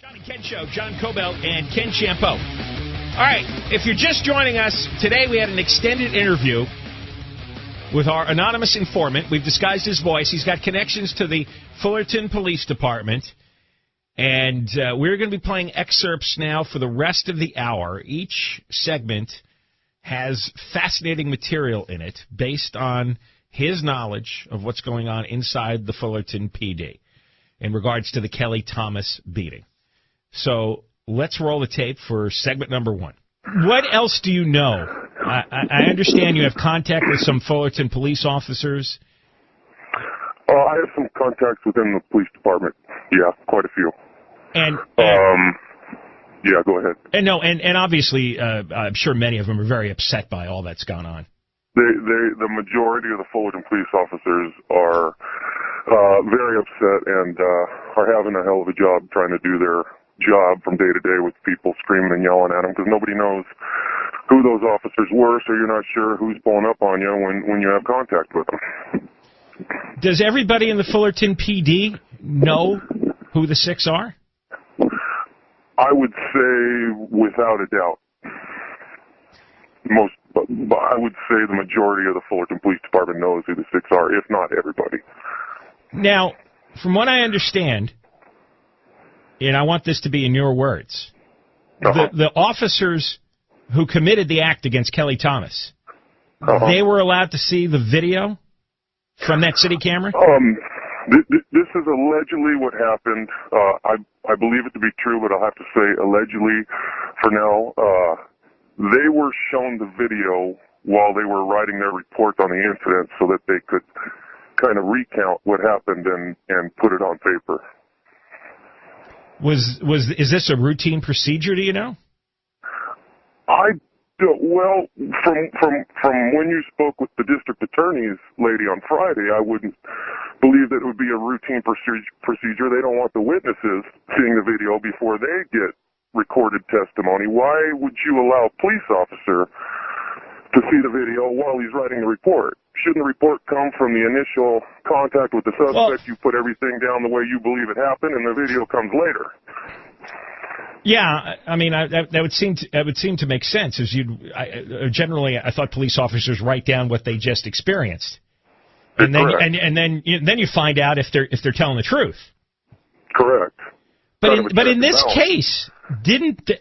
Johnny Ken Show, John Cobell and Ken Champo. All right, if you're just joining us, today we had an extended interview with our anonymous informant. We've disguised his voice. He's got connections to the Fullerton Police Department. And we're going to be playing excerpts now for the rest of the hour. Each segment has fascinating material in it based on his knowledge of what's going on inside the Fullerton PD in regards to the Kelly Thomas beating. So let's roll the tape for segment number one. What else do you know? I understand you have contact with some Fullerton police officers. I have some contacts within the police department. Yeah, quite a few. And yeah, go ahead. And obviously, I'm sure many of them are very upset by all that's gone on. The majority of the Fullerton police officers are very upset and are having a hell of a job trying to do their job from day to day with people screaming and yelling at them because nobody knows who those officers were, so you're not sure who's pulling up on you when you have contact with them. Does everybody in the Fullerton PD know who the six are? I would say without a doubt. I would say the majority of the Fullerton Police Department knows who the six are, if not everybody. Now, from what I understand, and I want this to be in your words, the officers who committed the act against Kelly Thomas, they were allowed to see the video from that city camera? This is allegedly what happened. I believe it to be true, but I'll have to say allegedly for now. They were shown the video while they were writing their report on the incident so that they could kind of recount what happened and put it on paper. Is this a routine procedure, do you know? Well, from when you spoke with the district attorney's lady on Friday, I wouldn't believe that it would be a routine procedure. They don't want the witnesses seeing the video before they get recorded testimony. Why would you allow a police officer to see the video while he's writing the report? Shouldn't the report come from the initial contact with the suspect? You put everything down the way you believe it happened, and the video comes later. Yeah, I mean that would seem to make sense. As generally, I thought police officers write down what they just experienced, and then you find out if they're telling the truth. Correct. But in this case,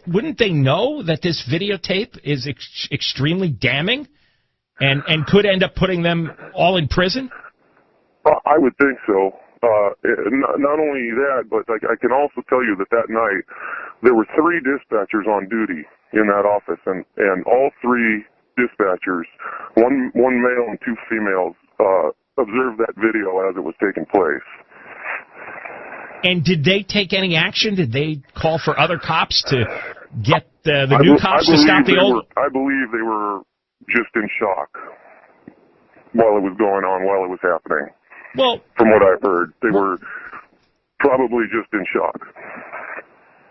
wouldn't they know that this videotape is extremely damning, and could end up putting them all in prison? I would think so. Not only that, but I can also tell you that night there were 3 dispatchers on duty in that office, and all 3 dispatchers, one male and 2 females, observed that video as it was taking place. And did they take any action? Did they call for other cops to get the new cops to stop the old? I believe they were just in shock while it was going on, while it was happening. Well, from what I've heard, they were probably just in shock.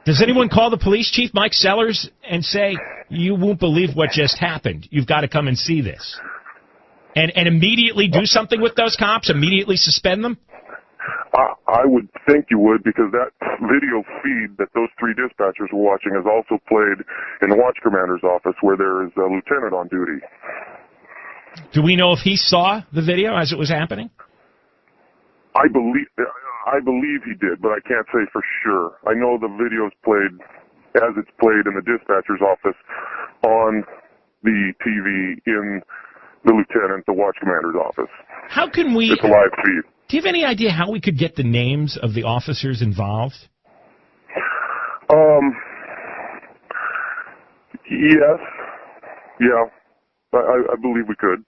Does anyone call the police chief, Mike Sellers, and say, you won't believe what just happened. You've got to come and see this? And immediately do something with those cops? Immediately suspend them? I would think you would, because that video feed that those 3 dispatchers were watching is also played in the watch commander's office where there is a lieutenant on duty. Do we know if he saw the video as it was happening? I believe he did, but I can't say for sure. I know the video's played as it's played in the dispatcher's office on the TV in the lieutenant, the watch commander's office. How can we... It's a live feed. Do you have any idea how we could get the names of the officers involved? Yes. Yeah. I believe we could.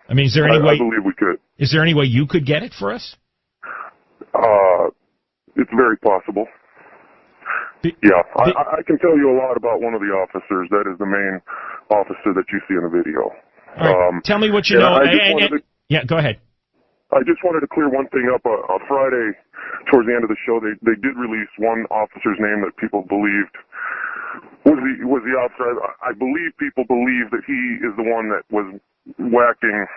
I mean, is there any way... I believe we could. Is there any way you could get it for us? It's very possible. I can tell you a lot about one of the officers. That is the main officer that you see in the video. All right. Tell me what you know. Yeah, go ahead. I just wanted to clear one thing up. On Friday, towards the end of the show, they did release one officer's name that people believed was the officer. I believe people believe that he is the one that was whacking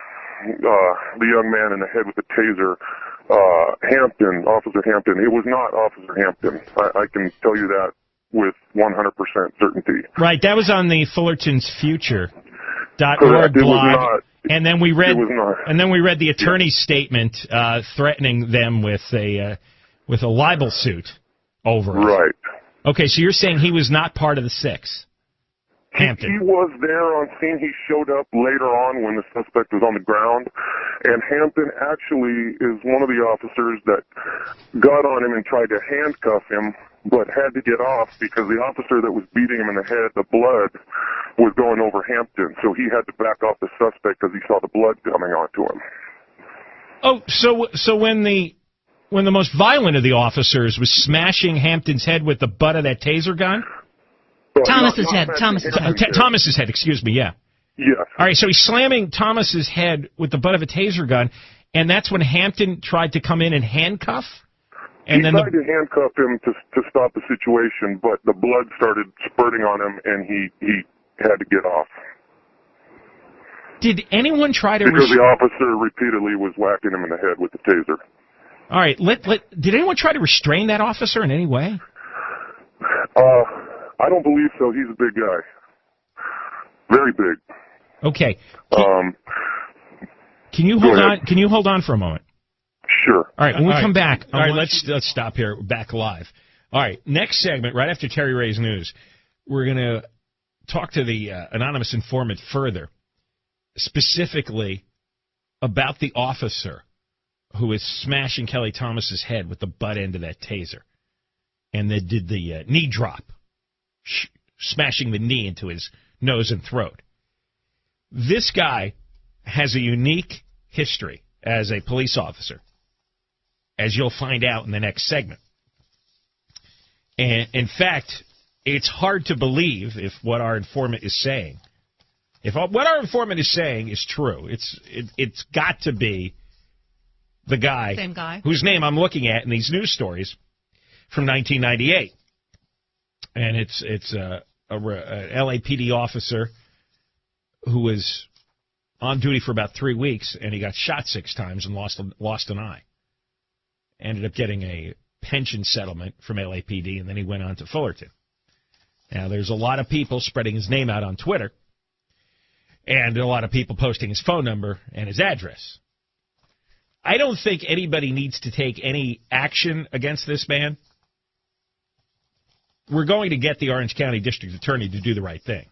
the young man in the head with a taser Hampton, Officer Hampton. It was not Officer Hampton. I can tell you that with 100% certainty. Right, that was on the Fullerton's Future.org Correct. It was blog. not. And then we read, It was not. and then we read the attorney's statement threatening them with a libel suit over it. Right. Okay, so you're saying he was not part of the six? Hampton. He was there on scene. He showed up later on when the suspect was on the ground. And Hampton actually is one of the officers that got on him and tried to handcuff him, but had to get off because the officer that was beating him in the head, the blood, was going over Hampton. So he had to back off the suspect because he saw the blood coming onto him. Oh, so when the most violent of the officers was smashing Hampton's head with the butt of that taser gun? Thomas's head. Thomas's head, excuse me, yeah. Yes. All right, so he's slamming Thomas's head with the butt of a taser gun, and that's when Hampton tried to come in and handcuff? And he tried to handcuff him to stop the situation, but the blood started spurting on him, and he had to get off. Did anyone try to... Because the officer repeatedly was whacking him in the head with the taser. All right, did anyone try to restrain that officer in any way? I don't believe so. He's a big guy. Very big. Okay. Can you hold on? Can you hold on for a moment? Sure. All right. When we come back, all right. Let's stop here. We're back live. All right. Next segment, right after Terry Ray's news, we're going to talk to the anonymous informant further, specifically about the officer who was smashing Kelly Thomas's head with the butt end of that taser, and then did the knee drop, smashing the knee into his nose and throat. This guy has a unique history as a police officer, as you'll find out in the next segment. And in fact, it's hard to believe if what our informant is saying, if what our informant is saying is true. It's got to be the guy, same guy, whose name I'm looking at in these news stories from 1998, and it's a LAPD officer who was on duty for about 3 weeks, and he got shot 6 times and lost an eye. Ended up getting a pension settlement from LAPD, and then he went on to Fullerton. Now, there's a lot of people spreading his name out on Twitter, and a lot of people posting his phone number and his address. I don't think anybody needs to take any action against this man. We're going to get the Orange County District Attorney to do the right thing.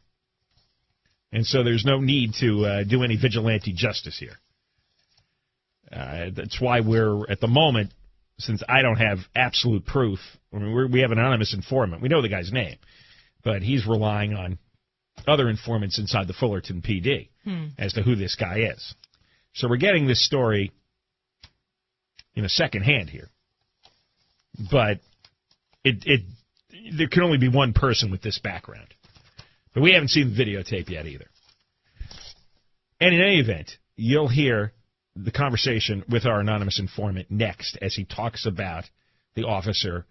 And so there's no need to do any vigilante justice here. That's why we're, at the moment, since I don't have absolute proof, I mean, we have an anonymous informant. We know the guy's name, but he's relying on other informants inside the Fullerton PD as to who this guy is. So we're getting this story in a second hand here. But there can only be one person with this background. But we haven't seen the videotape yet either. And in any event, you'll hear the conversation with our anonymous informant next as he talks about the officer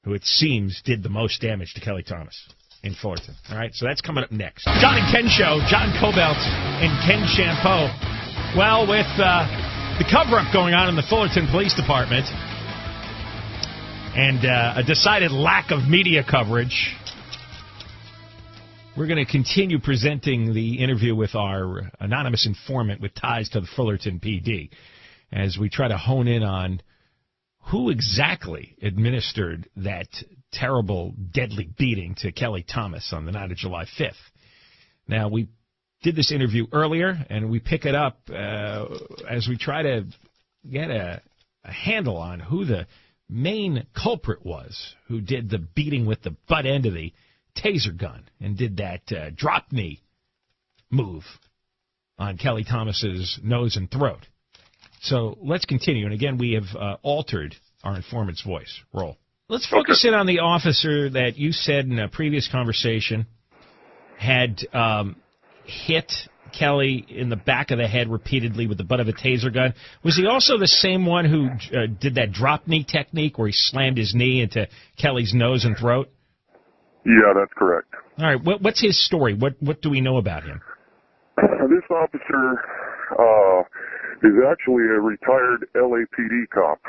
who it seems did the most damage to Kelly Thomas in Fullerton. All right, so that's coming up next. John and Ken Show, John Cobelt and Ken Champeau. Well, with the cover-up going on in the Fullerton Police Department and a decided lack of media coverage, we're going to continue presenting the interview with our anonymous informant with ties to the Fullerton PD as we try to hone in on who exactly administered that terrible, deadly beating to Kelly Thomas on the night of July 5th. Now, we did this interview earlier, and we pick it up as we try to get a handle on who the main culprit was who did the beating with the butt end of the taser gun and did that drop knee move on Kelly Thomas's nose and throat. So let's continue. And again, we have altered our informant's voice. Roll. Let's focus in on the officer that you said in a previous conversation had hit Kelly in the back of the head repeatedly with the butt of a taser gun. Was he also the same one who did that drop knee technique where he slammed his knee into Kelly's nose and throat? Yeah, that's correct. All right. What's his story? What do we know about him? This officer, is actually a retired LAPD cop.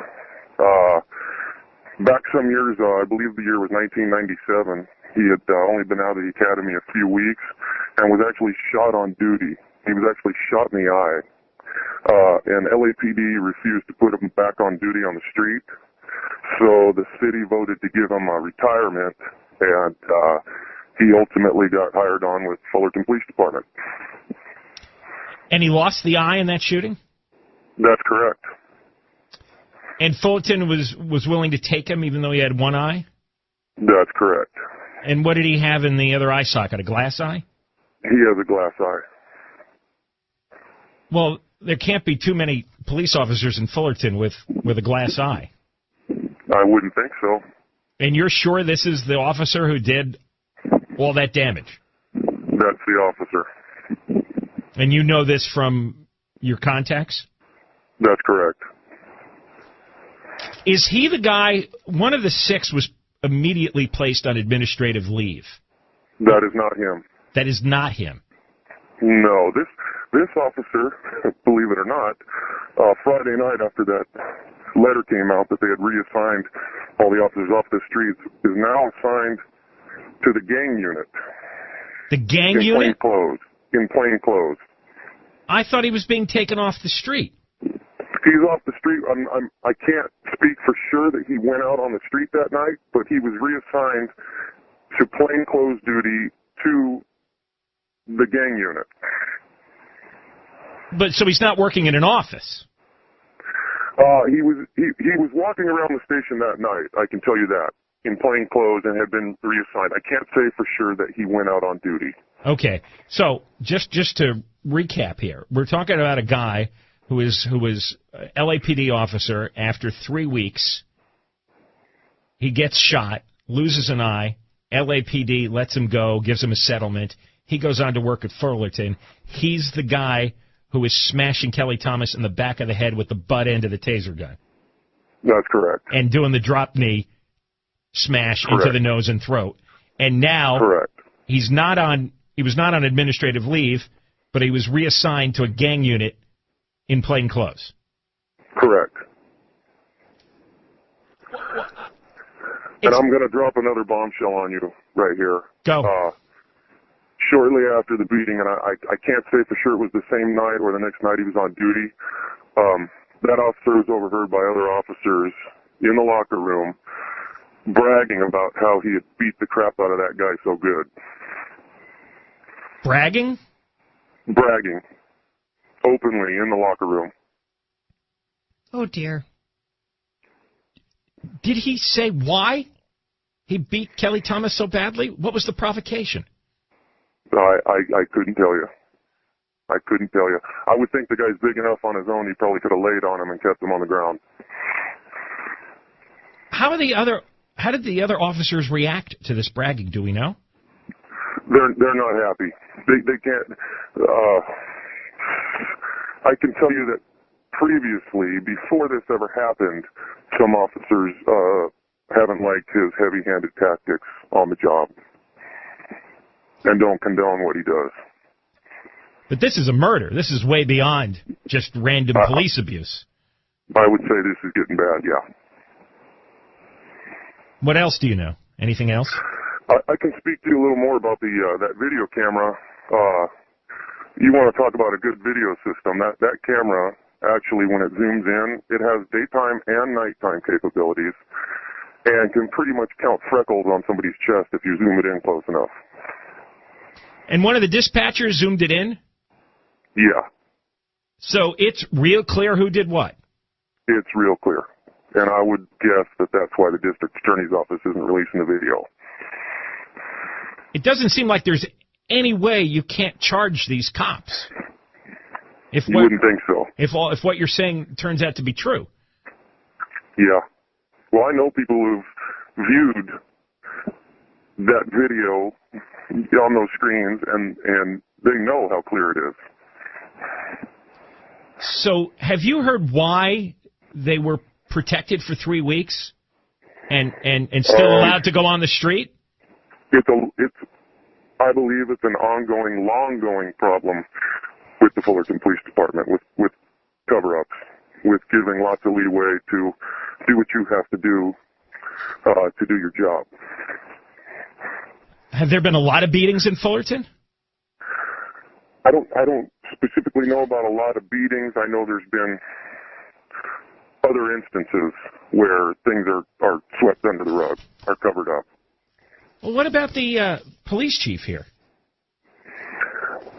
Back some years, I believe the year was 1997, he had only been out of the academy a few weeks and was actually shot on duty. He was actually shot in the eye. And LAPD refused to put him back on duty on the street. So the city voted to give him a retirement, and he ultimately got hired on with Fullerton Police Department. And he lost the eye in that shooting? That's correct. And Fullerton was willing to take him even though he had one eye? That's correct. And what did he have in the other eye socket, a glass eye? He has a glass eye. Well, there can't be too many police officers in Fullerton with a glass eye. I wouldn't think so. And you're sure this is the officer who did all that damage? That's the officer. And you know this from your contacts? That's correct. Is he the guy, one of the 6 was immediately placed on administrative leave? That is not him. That is not him? No. This officer, believe it or not, Friday night after that letter came out that they had reassigned all the officers off the streets, is now assigned to the gang unit. The gang unit? In plain clothes. I thought he was being taken off the street. He's off the street. I can't speak for sure that he went out on the street that night, but he was reassigned to plainclothes duty to the gang unit. But so he's not working in an office? He was walking around the station that night, I can tell you that, in plain clothes and had been reassigned. I can't say for sure that he went out on duty. Okay. So just to recap here, we're talking about a guy who was LAPD officer. After 3 weeks, he gets shot, loses an eye. LAPD lets him go, gives him a settlement. He goes on to work at Fullerton. He's the guy who is smashing Kelly Thomas in the back of the head with the butt end of the taser gun. That's correct. And doing the drop knee smash into the nose and throat. And now he was not on administrative leave, but he was reassigned to a gang unit in plain clothes. Correct. And I'm going to drop another bombshell on you right here. Go. Shortly after the beating, and I can't say for sure it was the same night or the next night he was on duty, that officer was overheard by other officers in the locker room bragging about how he had beat the crap out of that guy so good. Bragging? Bragging. Openly in the locker room. Oh, dear. Did he say why he beat Kelly Thomas so badly? What was the provocation? I couldn't tell you. I couldn't tell you. I would think the guy's big enough on his own, he probably could have laid on him and kept him on the ground. How did the other officers react to this bragging? Do we know? They're not happy. They can't. I can tell you that previously, before this ever happened, some officers haven't liked his heavy-handed tactics on the job and don't condone what he does. But this is a murder. This is way beyond just random police abuse. I would say this is getting bad, yeah. What else do you know? Anything else? I can speak to you a little more about the that video camera. You want to talk about a good video system. That camera, actually, when it zooms in, it has daytime and nighttime capabilities and can pretty much count freckles on somebody's chest if you zoom it in close enough. And one of the dispatchers zoomed it in? Yeah. So it's real clear who did what? It's real clear. And I would guess that that's why the district attorney's office isn't releasing the video. It doesn't seem like there's any way you can't charge these cops. You wouldn't think so. If what you're saying turns out to be true. Yeah. Well, I know people who've viewed that video on those screens, and they know how clear it is. So have you heard why they were protected for 3 weeks and still allowed to go on the street? I believe it's an ongoing, long-going problem with the Fullerton Police Department, with cover-ups, with giving lots of leeway to do what you have to do your job. Have there been a lot of beatings in Fullerton? I don't specifically know about a lot of beatings. I know there's been other instances where things are swept under the rug, are covered up. Well, what about the police chief here?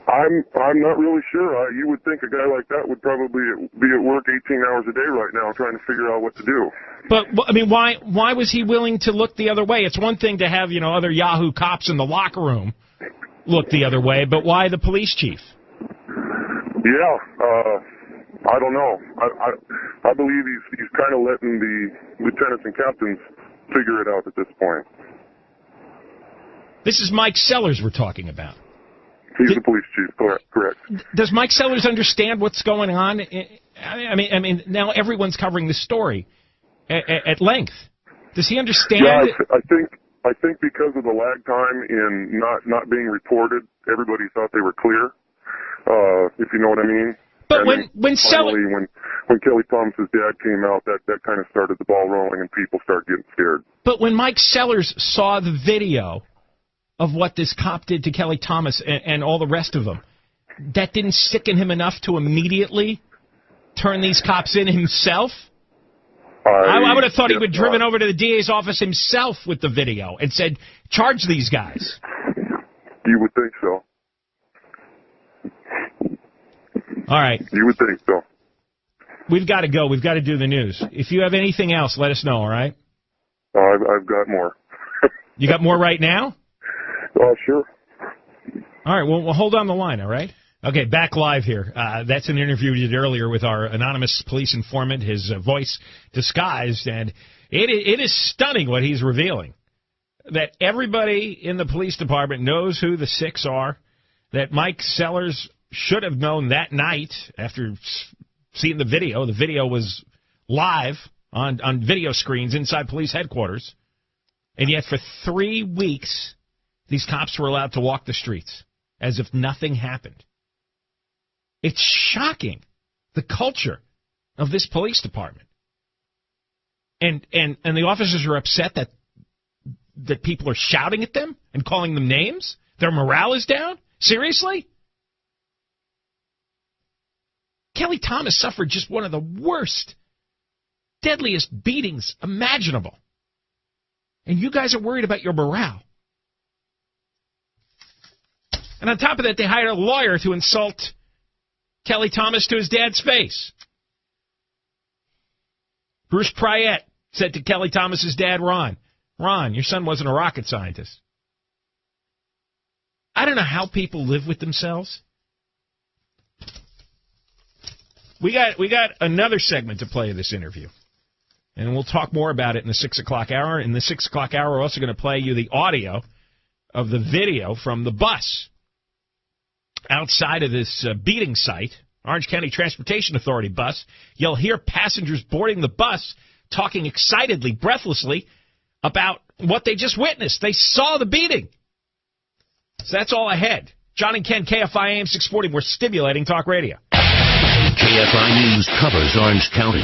I'm not really sure. You would think a guy like that would probably be at work 18 hours a day right now trying to figure out what to do. But, I mean, why was he willing to look the other way? It's one thing to have, other Yahoo cops in the locker room look the other way, but why the police chief? Yeah, I don't know. I believe he's kind of letting the lieutenants and captains figure it out at this point. This is Mike Sellers we're talking about. He's the police chief, correct. Does Mike Sellers understand what's going on? I mean, now everyone's covering the story at length. Does he understand? Yeah, I think because of the lag time in not being reported, everybody thought they were clear. If you know what I mean. But and when Kelly Thomas's dad came out, that kind of started the ball rolling, and people started getting scared. But when Mike Sellers saw the video of what this cop did to Kelly Thomas and all the rest of them, that didn't sicken him enough to immediately turn these cops in himself? I would have thought he would have driven over to the DA's office himself with the video and said, charge these guys. You would think so. All right. You would think so. We've got to go. We've got to do the news. If you have anything else, let us know, all right? I've got more. You got more right now? Sure. All right, well, we'll hold on the line, all right? Okay, back live here. That's an interview we did earlier with our anonymous police informant, his voice disguised, and it is stunning what he's revealing. That everybody in the police department knows who the six are, that Mike Sellers should have known that night after seeing the video. The video was live on video screens inside police headquarters, and yet for 3 weeks these cops were allowed to walk the streets as if nothing happened. It's shocking, the culture of this police department. And the officers are upset that people are shouting at them and calling them names? Their morale is down? Seriously? Kelly Thomas suffered just one of the worst, deadliest beatings imaginable. And you guys are worried about your morale. And on top of that, they hired a lawyer to insult Kelly Thomas to his dad's face. Bruce Pryatt said to Kelly Thomas's dad, Ron, your son wasn't a rocket scientist. I don't know how people live with themselves. We got another segment to play of this interview. And we'll talk more about it in the 6 o'clock hour. In the 6 o'clock hour, we're also going to play you the audio of the video from the bus outside of this beating site, Orange County Transportation Authority bus. You'll hear passengers boarding the bus talking excitedly, breathlessly, about what they just witnessed. They saw the beating. So that's all ahead. John and Ken, KFI AM 640, more stimulating talk radio. KFI News covers Orange County.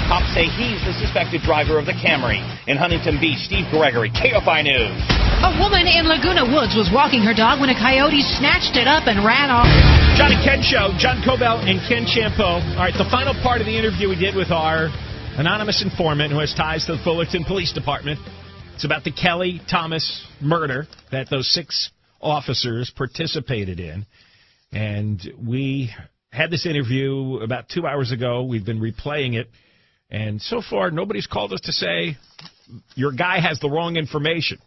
Cops say he's the suspected driver of the Camry. In Huntington Beach, Steve Gregory, KFI News. A woman in Laguna Woods was walking her dog when a coyote snatched it up and ran off. John and Ken Show, John Cobell and Ken Champeau. All right, the final part of the interview we did with our anonymous informant who has ties to the Fullerton Police Department. It's about the Kelly Thomas murder that those 6 officers participated in. And we had this interview about 2 hours ago. We've been replaying it. And so far, nobody's called us to say, your guy has the wrong information.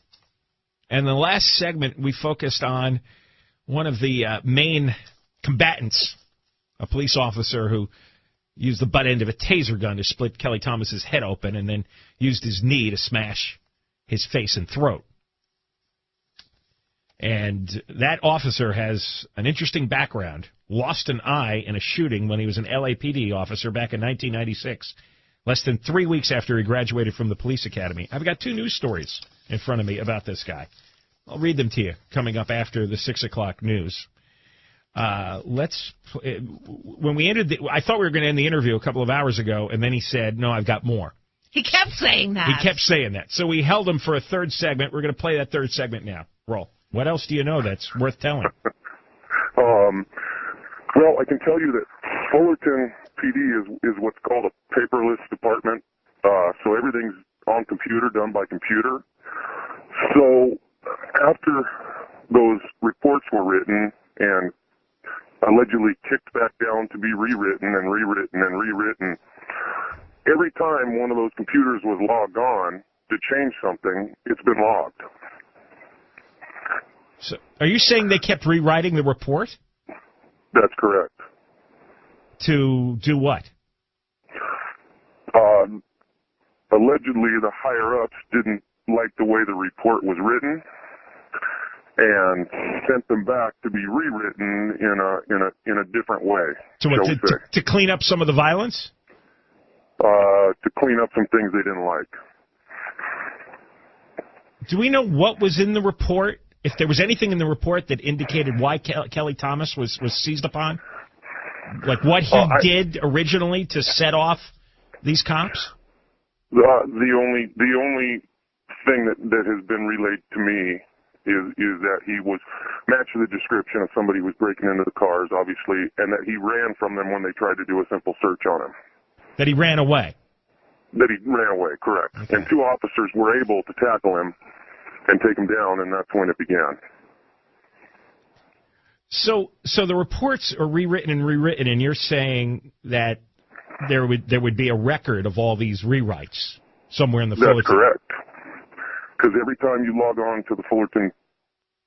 And the last segment, we focused on one of the main combatants, a police officer who used the butt end of a taser gun to split Kelly Thomas's head open and then used his knee to smash his face and throat. And that officer has an interesting background. Lost an eye in a shooting when he was an LAPD officer back in 1996, less than 3 weeks after he graduated from the police academy. I've got 2 news stories in front of me about this guy. I'll read them to you coming up after the 6 o'clock news. When we ended, I thought we were going to end the interview a couple of hours ago, and then he said, "No, I've got more." He kept saying that. He kept saying that. So we held him for a third segment. We're going to play that third segment now. Roll. What else do you know that's worth telling? Well, I can tell you that Fullerton PD is what's called a paperless department. So everything's on computer, done by computer. So after those reports were written and allegedly kicked back down to be rewritten and rewritten and rewritten, every time one of those computers was logged on to change something, it's been logged. So, are you saying they kept rewriting the report? That's correct. To do what? Allegedly, the higher-ups didn't like the way the report was written and sent them back to be rewritten in a different way. So what, to clean up some of the violence? To clean up some things they didn't like. Do we know what was in the report? If there was anything in the report that indicated why Kelly Thomas was seized upon? Like what he did originally to set off these cops? The only thing that has been relayed to me is that he was matched the description of somebody who was breaking into the cars, obviously, and that he ran from them when they tried to do a simple search on him. That he ran away? That he ran away, correct. Okay. And 2 officers were able to tackle him and take him down, and that's when it began. So the reports are rewritten, and you're saying that there would be a record of all these rewrites somewhere in the Fullerton? That's correct. Because every time you log on to the Fullerton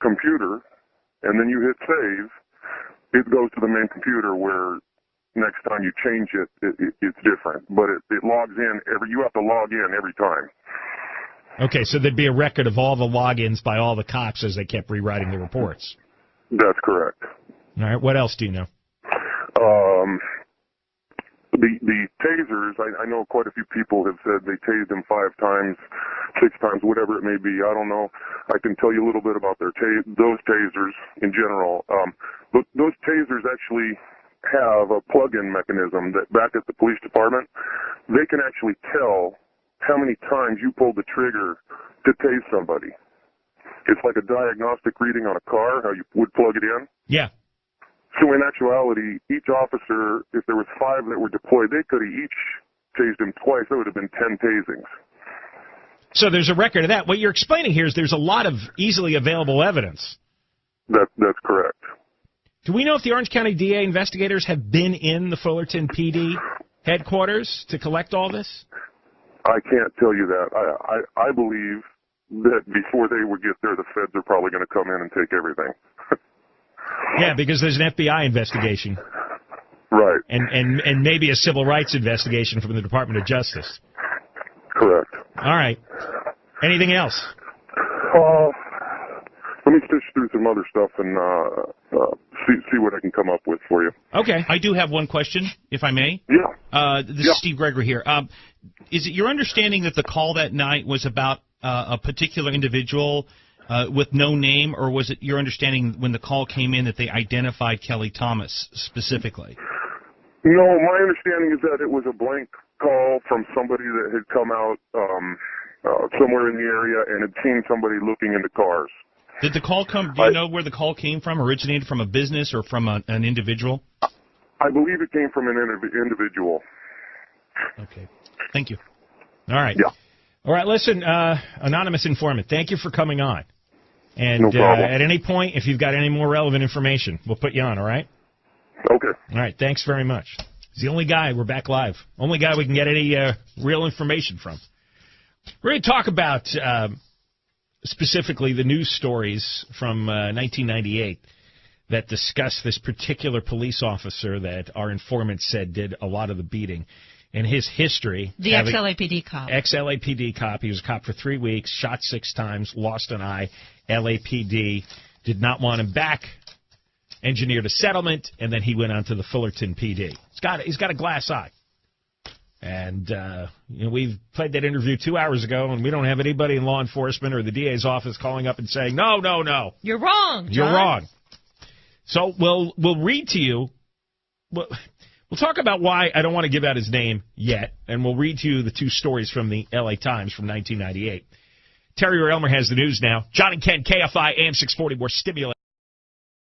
computer and then you hit save, it goes to the main computer where next time you change it's different. But it logs in you have to log in every time. Okay, so there'd be a record of all the logins by all the cops as they kept rewriting the reports. That's correct. All right, what else do you know? The tasers, I know quite a few people have said they tased him 5 times, 6 times, whatever it may be. I don't know. I can tell you a little bit about those tasers in general. But those tasers actually have a plug-in mechanism that back at the police department, they can actually tell how many times you pulled the trigger to tase somebody. It's like a diagnostic reading on a car, how you would plug it in. Yeah. So in actuality, each officer, if there was 5 that were deployed, they could have each tased him twice. That would have been 10 tasings. So there's a record of that. What you're explaining here is there's a lot of easily available evidence. That's correct. Do we know if the Orange County DA investigators have been in the Fullerton PD headquarters to collect all this? I can't tell you that. I believe that before they would get there, the feds are probably going to come in and take everything. Yeah, because there's an FBI investigation. Right. And maybe a civil rights investigation from the Department of Justice. Correct. All right. Anything else? Let me fish through some other stuff and see what I can come up with for you. Okay. I do have one question, if I may. Yeah. This is Steve Gregory here. Is it your understanding that the call that night was about a particular individual with no name, or was it your understanding when the call came in that they identified Kelly Thomas specifically? No, my understanding is that it was a blank call from somebody that had come out somewhere in the area and had seen somebody looking into cars. Did the call come? Do you know where the call came from? Originated from a business or from an individual? I believe it came from an individual. Okay. Thank you. All right. Yeah. All right, listen, anonymous informant, thank you for coming on. And no problem. At any point, if you've got any more relevant information, we'll put you on, all right? Okay. All right, thanks very much. He's the only guy, we're back live, only guy we can get any real information from. We're going to talk about specifically the news stories from 1998 that discuss this particular police officer that our informant said did a lot of the beating. In his history... The ex-LAPD cop. Ex-LAPD cop. He was a cop for 3 weeks, shot 6 times, lost an eye. LAPD did not want him back, engineered a settlement, and then he went on to the Fullerton PD. He's got a glass eye. And we've played that interview 2 hours ago, and we don't have anybody in law enforcement or the DA's office calling up and saying, no. You're wrong, John. You're wrong. So we'll read to you. We'll talk about why I don't want to give out his name yet, and we'll read to you the two stories from the L.A. Times from 1998. Terry Elmer has the news now. John and Ken, KFI, AM 640, more stimulating.